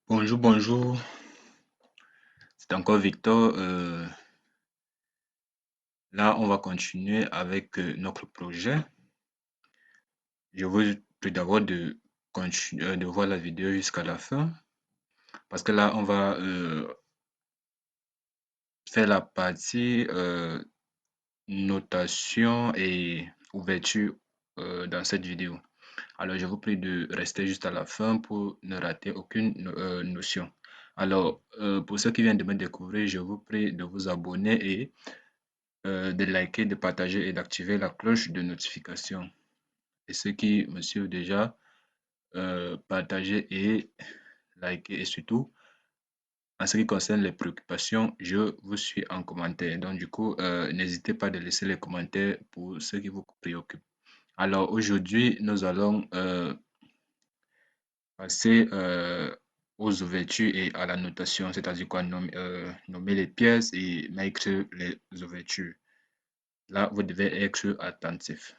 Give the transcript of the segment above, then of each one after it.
Bonjour, bonjour, c'est encore Victor. Là, on va continuer avec notre projet. Je vous prie d'abord de continuer de voir la vidéo jusqu'à la fin parce que là, on va faire la partie notation et ouverture dans cette vidéo. Alors, je vous prie de rester juste à la fin pour ne rater aucune notion. Alors, pour ceux qui viennent de me découvrir, je vous prie de vous abonner et de liker, de partager et d'activer la cloche de notification. Et ceux qui me suivent déjà, partagez et likez. Et surtout, en ce qui concerne les préoccupations, je vous suis en commentaire. Donc, du coup, n'hésitez pas de laisser les commentaires pour ceux qui vous préoccupent. Alors, aujourd'hui, nous allons passer aux ouvertures et à la notation, c'est-à-dire quoi, nommer les pièces et mettre les ouvertures. Là, vous devez être attentif.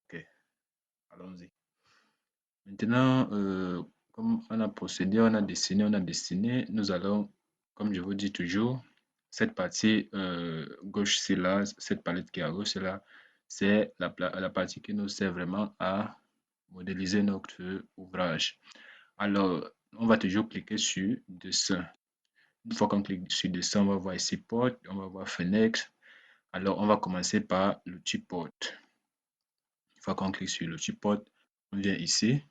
Ok, allons-y. Maintenant, comme on a procédé, on a dessiné, nous allons, comme je vous dis toujours, cette partie gauche-ci là, cette palette qui est à gauche là, c'est la partie qui nous sert vraiment à modéliser notre ouvrage. Alors, on va toujours cliquer sur dessin. Une fois qu'on clique sur dessin, on va voir ici porte, on va voir fenêtre. Alors, on va commencer par l'outil porte. Une fois qu'on clique sur l'outil porte, on vient ici.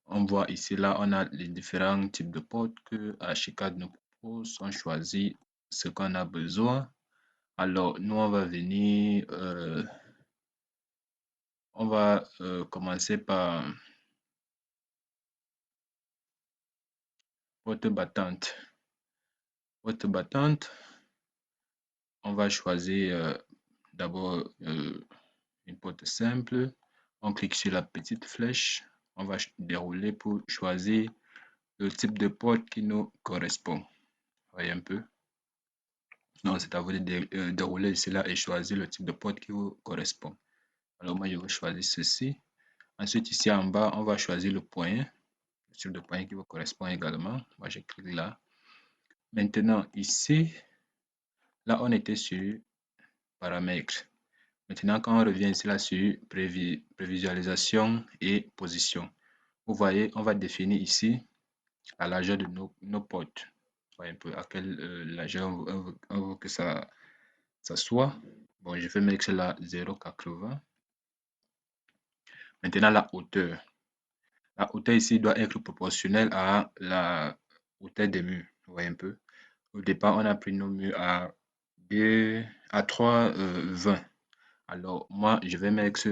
On voit ici, là, on a les différents types de portes que Archicad nous propose. On choisit ce qu'on a besoin. Alors, nous, on va venir, on va commencer par porte battante. Porte battante, on va choisir d'abord une porte simple. On clique sur la petite flèche. On va dérouler pour choisir le type de porte qui nous correspond. Voyez un peu. Donc, c'est à vous de dérouler cela et choisir le type de porte qui vous correspond. Alors, moi, je vais choisir ceci. Ensuite, ici en bas, on va choisir le point, le type de point qui vous correspond également. Moi, je clique là. Maintenant, ici, là, on était sur paramètres. Maintenant, quand on revient ici là sur prévisualisation et position, vous voyez, on va définir ici la largeur de nos portes. Vous voyez un peu à quelle largeur on veut que ça soit. Bon, je vais mettre là 0,80. Maintenant, la hauteur. La hauteur ici doit être proportionnelle à la hauteur des murs. Vous voyez un peu. Au départ, on a pris nos murs à 3,20. Alors, moi, je vais mettre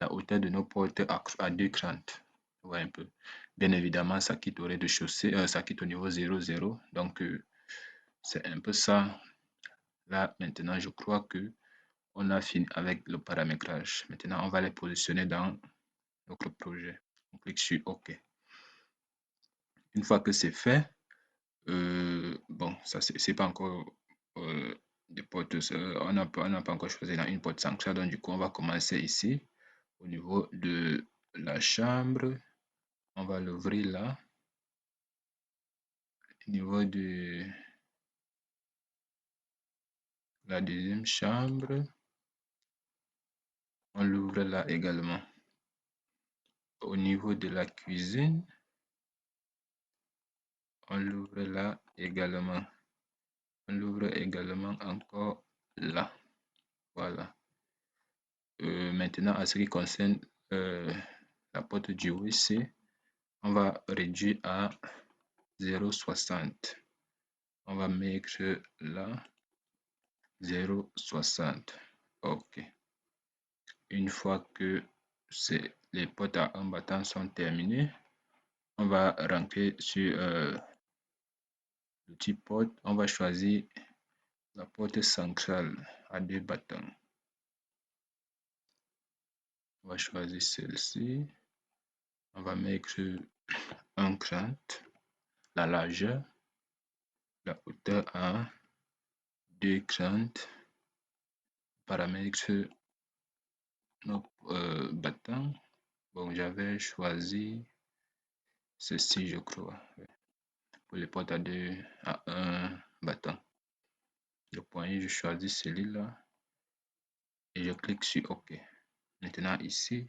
la hauteur de nos portes à 2,30. Vous voyez un peu. Bien évidemment, ça quitte au rez-de-chaussée, ça quitte au niveau 0,0. Donc, c'est un peu ça. Là, maintenant, je crois que on a fini avec le paramétrage. Maintenant, on va les positionner dans notre projet. On clique sur OK. Une fois que c'est fait, bon, ça c'est pas encore des portes, on n'a pas encore choisi une porte centrale, donc du coup, on va commencer ici au niveau de la chambre. On va l'ouvrir là. Au niveau de la deuxième chambre, on l'ouvre là également. Au niveau de la cuisine, on l'ouvre là également. On l'ouvre également encore là. Voilà. Maintenant, en ce qui concerne la porte du WC, on va réduire à 0,60. On va mettre là 0,60. OK. Une fois que les portes à un battant sont terminées, on va rentrer sur l'outil porte. On va choisir la porte centrale à 2 battants. On va choisir celle-ci. On va mettre 1,30. La largeur, la hauteur à 2,30. Paramètres nos battants. Bon, j'avais choisi Ceci, je crois. Pour les portes à un bâton. Le poignet, je choisis celui-là et je clique sur OK. Maintenant ici,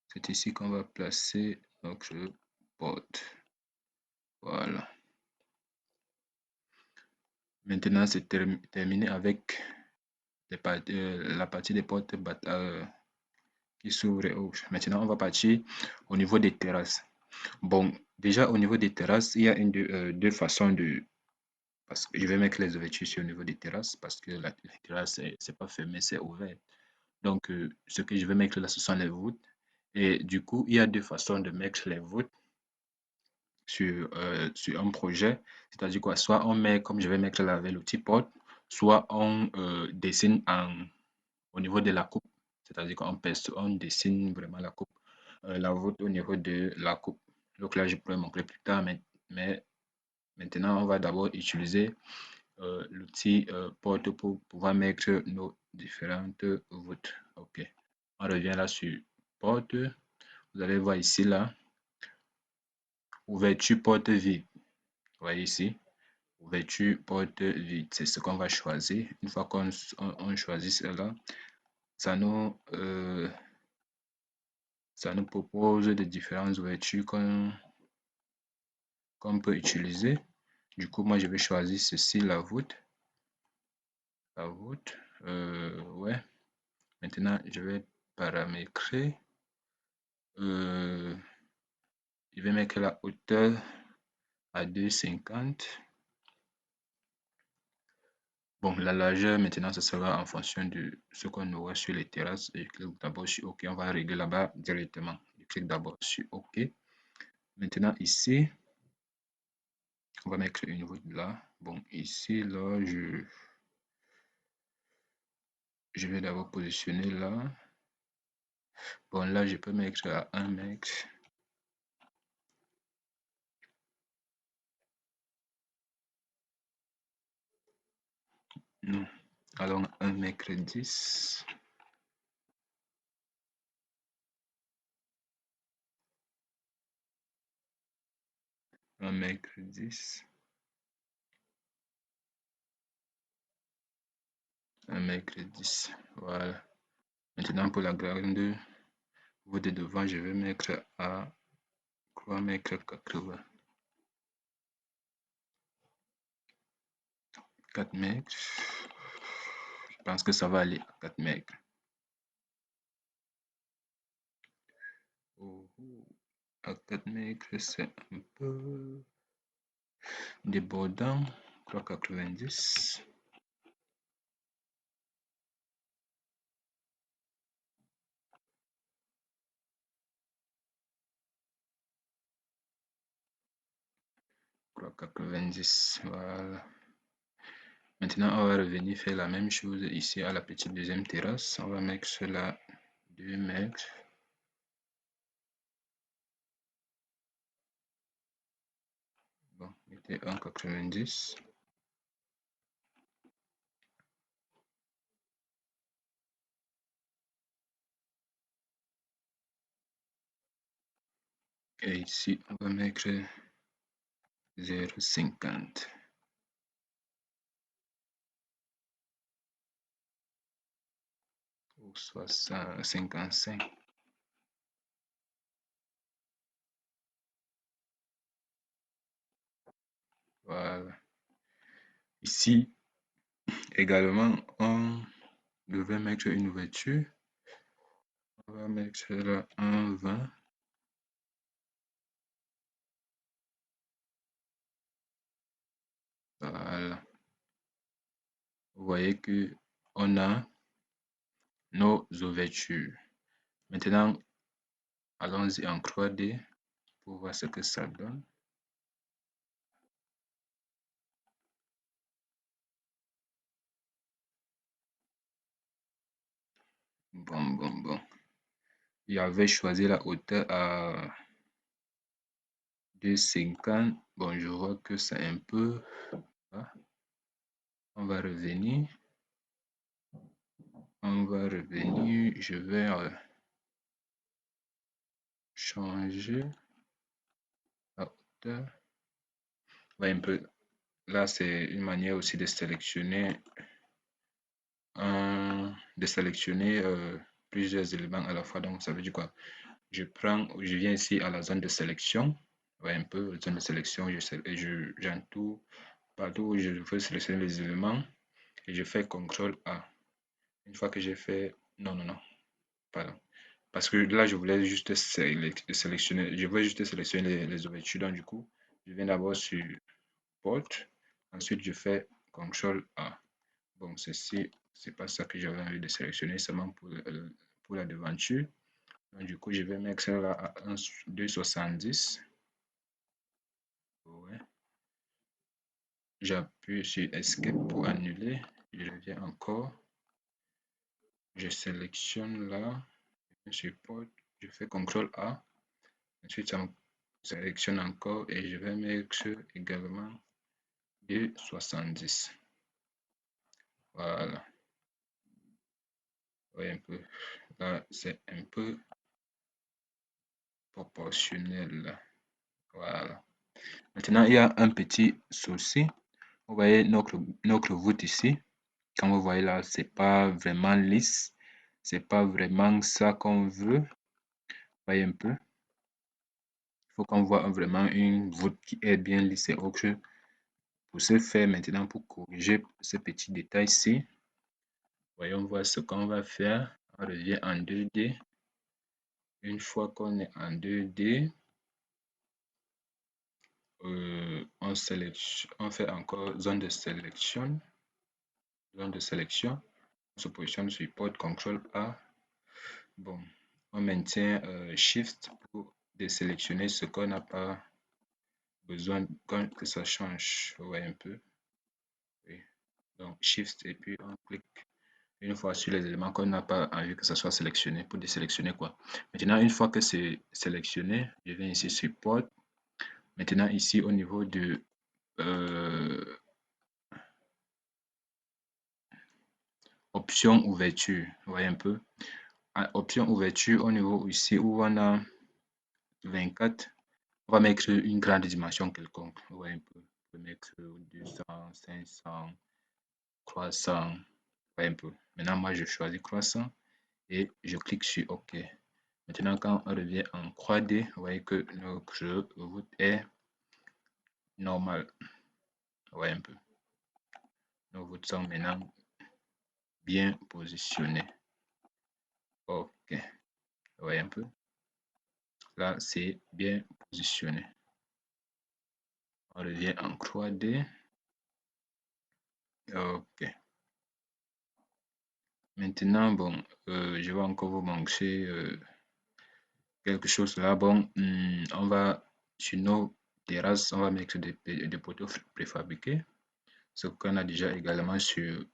c'est ici qu'on va placer notre porte. Voilà. Maintenant, c'est terminé avec la partie des portes qui s'ouvre et ouvre. Maintenant, on va partir au niveau des terrasses. Bon, déjà au niveau des terrasses, il y a deux façons de... Parce que je vais mettre les ouvertures sur au niveau des terrasses parce que la terrasse, c'est pas fermé, c'est ouvert. Donc, ce que je vais mettre là, ce sont les voûtes. Et du coup, il y a deux façons de mettre les voûtes sur un projet. C'est-à-dire quoi? Soit on met, comme je vais mettre là avec l'outil porte, soit on dessine au niveau de la coupe. C'est-à-dire on dessine vraiment la coupe, la voûte au niveau de la coupe. Donc là, je pourrais montrer plus tard, mais maintenant, on va d'abord utiliser l'outil porte pour pouvoir mettre nos différentes voûtes. OK. On revient là sur porte. Vous allez voir ici, là, ouverture porte vide. Vous voyez ici, ouverture porte vide. C'est ce qu'on va choisir. Une fois qu'on choisit cela, ça nous, ça nous propose de différentes ouvertures qu'on peut utiliser. Du coup, moi, je vais choisir ceci, la voûte. La voûte. Ouais. Maintenant, je vais paramétrer. Je vais mettre la hauteur à 2,50. Bon, la largeur, maintenant, ce sera en fonction de ce qu'on aura sur les terrasses. Je clique d'abord sur OK. On va régler là-bas directement. Je clique d'abord sur OK. Maintenant, ici, on va mettre une voûte là. Bon, ici, là, je vais d'abord positionner là. Bon, là, je peux mettre à 1 mètre. Non. Alors, 1 mètre 10. 1 mètre 10. 1 mètre 10. Voilà. Maintenant, pour la grande voûte de devant, je vais mettre à 3 mètres 80. 4 mètres. Je pense que ça va aller à 4 mètres. Oh, à 4 mètres, c'est un peu débordant. 3,90. Voilà. Maintenant, on va revenir faire la même chose ici à la petite deuxième terrasse. On va mettre cela 2 mètres. Bon, mettez 1,90. Et ici, on va mettre 0,50. Ou 55. Voilà. Ici, également, on devait mettre une ouverture. On va mettre là 1,20. Voilà. Vous voyez que on a nos ouvertures. Maintenant, allons-y en 3D pour voir ce que ça donne. Bon. Il avait choisi la hauteur à 2,50. Bon, je vois que c'est un peu... On va revenir. Je vais changer. hauteur. Ouais, un peu. Là, c'est une manière aussi de sélectionner, plusieurs éléments à la fois. Donc, ça veut dire quoi? Je viens ici à la zone de sélection. Ouais, un peu, la zone de sélection, j'entoure partout où je veux sélectionner les éléments et je fais CTRL A. Une fois que j'ai fait, non, non, non, pardon. Parce que là, je voulais juste sélectionner, je voulais juste sélectionner les ouvertures. Donc, du coup, je viens d'abord sur porte. Ensuite, je fais CTRL A. Bon, ceci, c'est pas ça que j'avais envie de sélectionner, seulement pour la devanture. Donc, du coup, je vais mettre celle-là à 2,70. Ouais. J'appuie sur Escape pour annuler. Je reviens encore. Je sélectionne là. Je porte. Je fais CTRL A. Ensuite, ça me sélectionne encore et je vais mettre également 2,70. Voilà. Oui, un peu. Là, c'est un peu proportionnel. Voilà. Maintenant, il y a un petit souci. Vous voyez notre voûte ici. Comme vous voyez là, c'est pas vraiment lisse. C'est pas vraiment ça qu'on veut. Vous voyez un peu. Il faut qu'on voit vraiment une voûte qui est bien lisse et autre. Pour ce faire maintenant, pour corriger ce petit détail ici, voyons voir ce qu'on va faire. On revient en 2D. Une fois qu'on est en 2D, on fait encore zone de sélection. Zone de sélection. On se positionne sur porte CTRL A. Bon, on maintient Shift pour désélectionner ce qu'on n'a pas besoin que ça change. Vous voyez un peu. Oui. Donc Shift et puis on clique une fois sur les éléments qu'on n'a pas envie que ça soit sélectionné pour désélectionner quoi. Maintenant, une fois que c'est sélectionné, je viens ici sur porte. Maintenant, ici au niveau de option ouverture, vous voyez un peu. Option ouverture au niveau ici où on a 24, on va mettre une grande dimension quelconque. Vous voyez un peu. On peut mettre 200, 500, 300. Vous voyez un peu. Maintenant, moi, je choisis 300 et je clique sur OK. Maintenant, quand on revient en 3D, vous voyez que notre voûte est normal. Vous voyez un peu. Nos voûtes sont maintenant bien positionnées. OK. Vous voyez un peu. Là, c'est bien positionné. On revient en 3D. OK. Maintenant, bon, je vais encore vous montrer quelque chose là. Bon, on va sur nos terrasses, on va mettre des poteaux préfabriqués. Ce qu'on a déjà également sur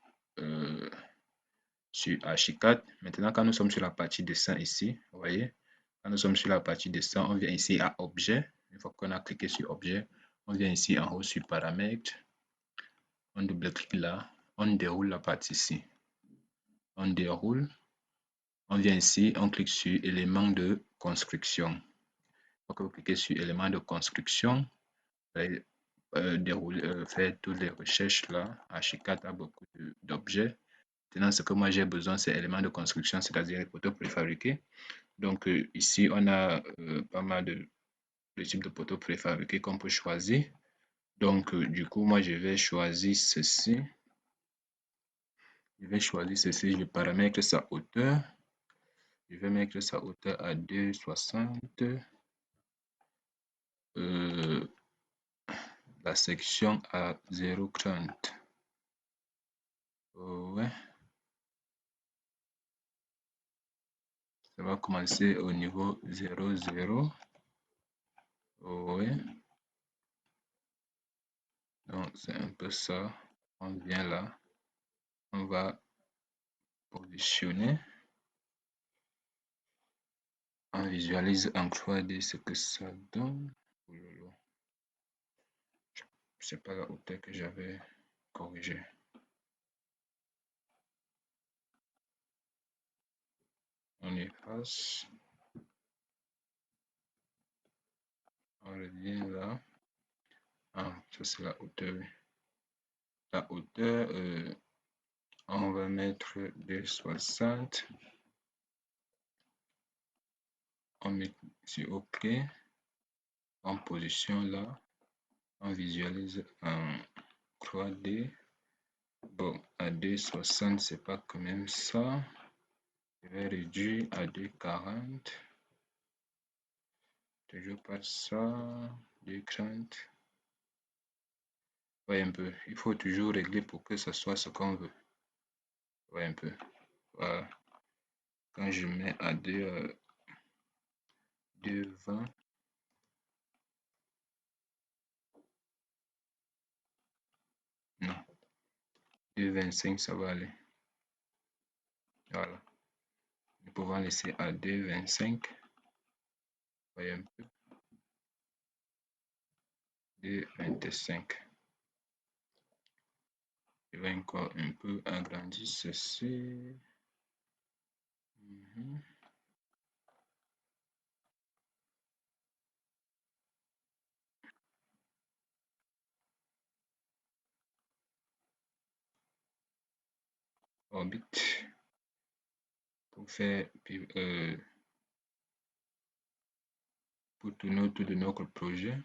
Archicad. Maintenant, quand nous sommes sur la partie dessin ici, vous voyez, quand nous sommes sur la partie dessin, on vient ici à objet. Une fois qu'on a cliqué sur objet, on vient ici en haut sur paramètres. On double-clique là, on déroule la partie ici. On déroule. On vient ici, on clique sur élément de construction. Quand vous cliquez sur élément de construction, vous allez faire toutes les recherches là. Archicad a beaucoup d'objets. Maintenant, ce que moi j'ai besoin, c'est éléments de construction, c'est-à-dire les poteaux préfabriqués. Donc ici, on a pas mal de types de poteaux préfabriqués qu'on peut choisir. Donc du coup, moi je vais choisir ceci. Je paramètre sa hauteur. Je vais mettre sa hauteur à 2,60. La section à 0,30. Ouais. Ça va commencer au niveau 0,0. Ouais. Donc c'est un peu ça. On vient là. On va positionner. On visualise en 3D ce que ça donne. C'est pas la hauteur que j'avais corrigée. On efface. On revient là. Ah, ça c'est la hauteur. La hauteur, on va mettre 2,60. On met sur OK. En position là. On visualise en 3D. Bon, à 2,60, c'est pas quand même ça. Je vais réduire à 2,40. Toujours pas ça. 2,30. Ouais, un peu. Il faut toujours régler pour que ce soit ce qu'on veut. Ouais, un peu. Voilà. Quand je mets à 2,20. Non. 2,25, ça va aller. Voilà. Nous pouvons laisser à 2,25. Voyez un peu. 2,25. Je vais encore un peu agrandir ceci. Orbite. Pour faire pour tourner autour de notre projet.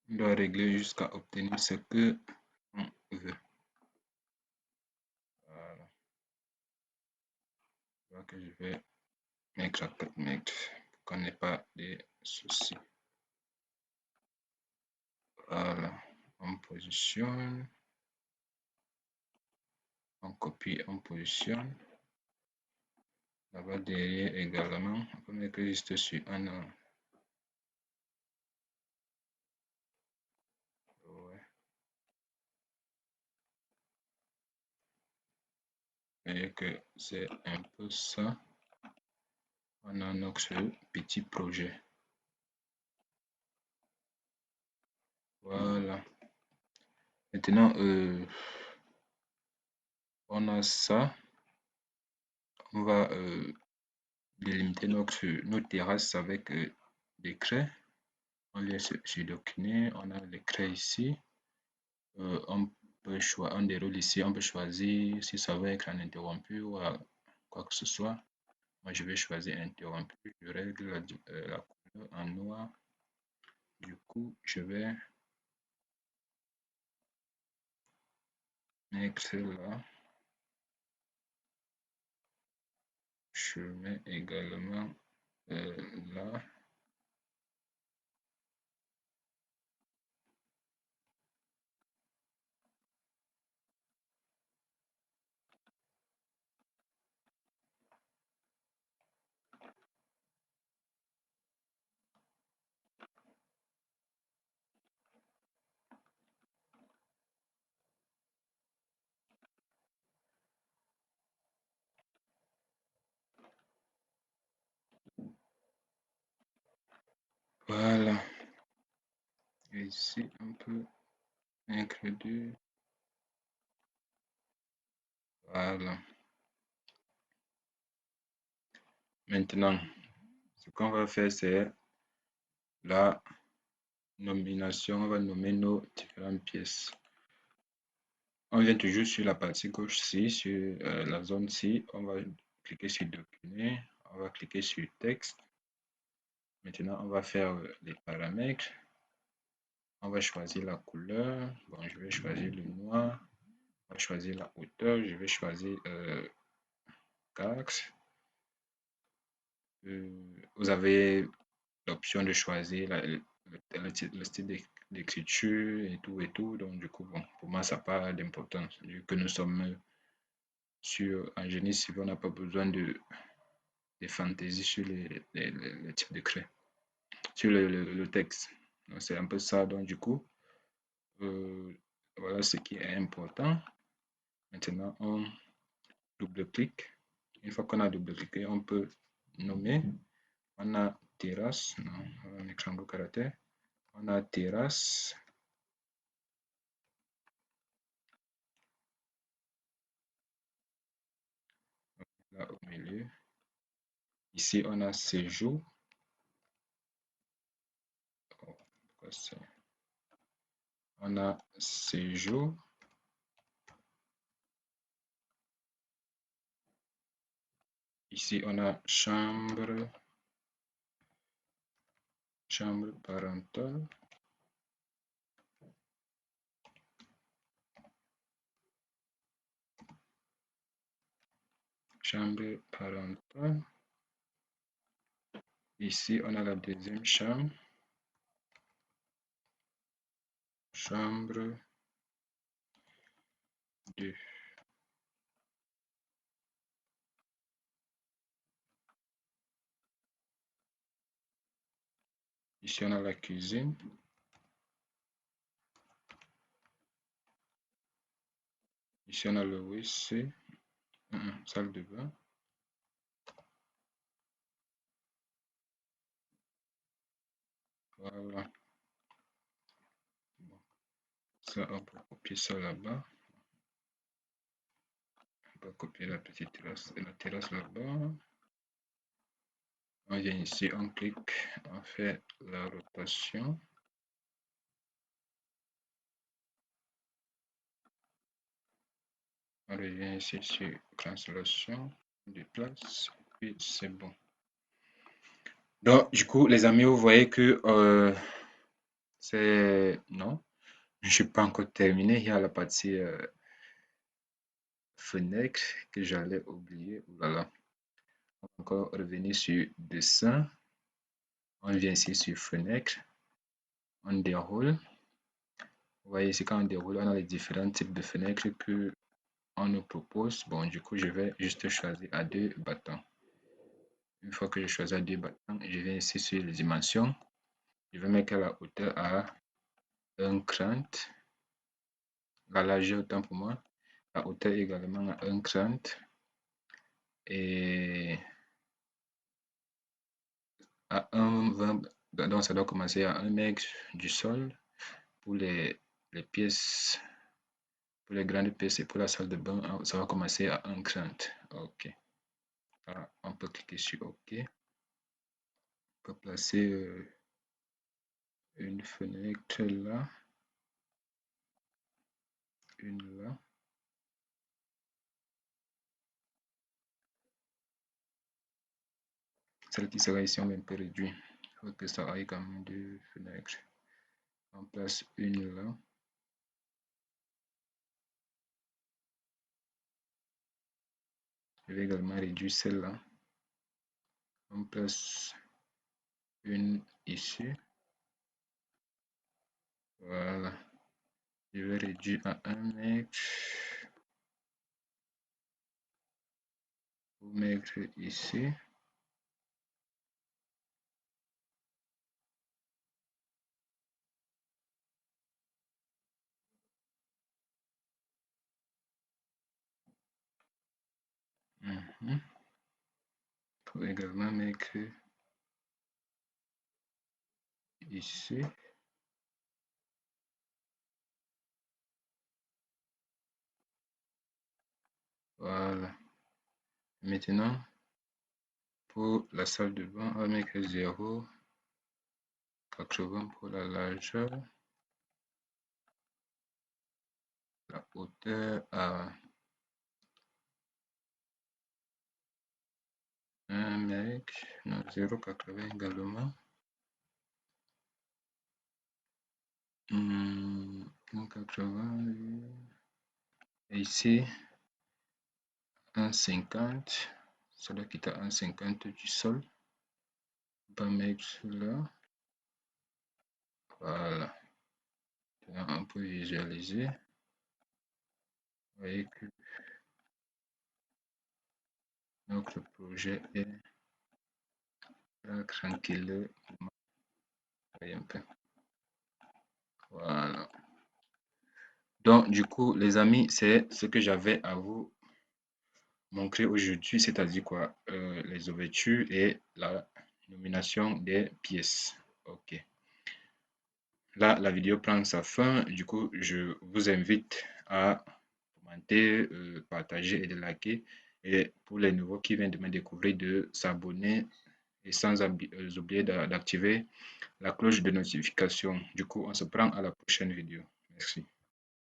On doit régler jusqu'à obtenir ce que on veut. Voilà. Je vois que je vais mettre à 4 mètres pour qu'on n'ait pas de soucis. Voilà. On positionne. On copie, on positionne. Là-bas derrière également, on peut mettre juste sur un an. Ouais. Et que c'est un peu ça. On a notre petit projet. Voilà. Maintenant, on a ça. On va délimiter notre terrasse avec des craies. On laisse sur decliner. On a les craies ici. On peut choisir, on déroule ici. On peut choisir si ça va être en interrompu ou quoi que ce soit. Moi, je vais choisir interrompu. Je règle la couleur en noir. Du coup, je vais mettre là. Je mets également là. Voilà. Et ici, on peut mettre deux. Voilà. Maintenant, ce qu'on va faire, c'est la nomination. On va nommer nos différentes pièces. On vient toujours sur la partie gauche ici, sur la zone ci. On va cliquer sur Décliner. On va cliquer sur Texte. Maintenant, on va faire les paramètres. On va choisir la couleur. Bon, je vais choisir le noir. On va choisir la hauteur. Je vais choisir 4. Vous avez l'option de choisir le style d'écriture et tout. Donc, du coup, bon, pour moi, ça n'a pas d'importance. Vu que nous sommes en génie civil, on n'a pas besoin de fantaisie sur les types de craies. sur le texte. C'est un peu ça. Donc, du coup, voilà ce qui est important. Maintenant, on double-clique. Une fois qu'on a double-cliqué, on peut nommer. On a terrasse. Non, on va mettre un caractère. On a terrasse. Là au milieu. Ici, on a séjour. On a séjour. Ici, on a chambre parentale. Chambre parentale. Ici, on a la deuxième chambre. Chambre 2. Ici, on a la cuisine. Ici, on a le WC. Salle de bain. Voilà. Bon. Ça, on peut copier ça là-bas. On peut copier la petite terrasse, la terrasse là-bas. On vient ici, on clique, on fait la rotation. On revient ici sur cancellation, de place, puis c'est bon. Donc, du coup, les amis, vous voyez que c'est... Non, je ne suis pas encore terminé. Il y a la partie fenêtre que j'allais oublier. Voilà. On va encore revenir sur dessin. On vient ici sur fenêtre. On déroule. Vous voyez ici, quand on déroule, on a les différents types de fenêtres que on nous propose. Bon, du coup, je vais juste choisir à 2 battants. Une fois que je choisis à 2 battants, je viens ici sur les dimensions. Je vais mettre la hauteur à 1,30. La largeur autant pour moi. La hauteur également à 1,30. Et à 1,20. Donc, ça doit commencer à 1 mètre du sol pour les pièces. Pour les grandes pièces et pour la salle de bain, ça va commencer à 1,30. OK. Alors, on peut cliquer sur OK. On peut placer une fenêtre là. Une là. Celle qui sera ici, on va un peu réduit. Il faut que ça aille quand même 2 fenêtres. On place une là. Je vais également réduire celle-là. On place une ici. Voilà. Je vais réduire à 1 mètre. Pour mettre ici. Pour également mettre ici. Voilà. Maintenant, pour la salle de bain, on va mettre 0,80 pour la largeur. La hauteur à 1 mètre. Non, 0,80 également. 1,80. Et ici, 1,50. Ça doit quitter à 1,50 du sol. On va mettre là. Voilà. Maintenant, on peut visualiser. Vous voyez que notre projet est là, tranquille. Un peu. Voilà. Donc, du coup, les amis, c'est ce que j'avais à vous montrer aujourd'hui, c'est-à-dire quoi? Les ouvertures et la nomination des pièces. Ok. Là, la vidéo prend sa fin. Du coup, je vous invite à commenter, partager et de liker. Et pour les nouveaux qui viennent de me découvrir, de s'abonner et sans oublier d'activer la cloche de notification. Du coup, on se prend à la prochaine vidéo. Merci.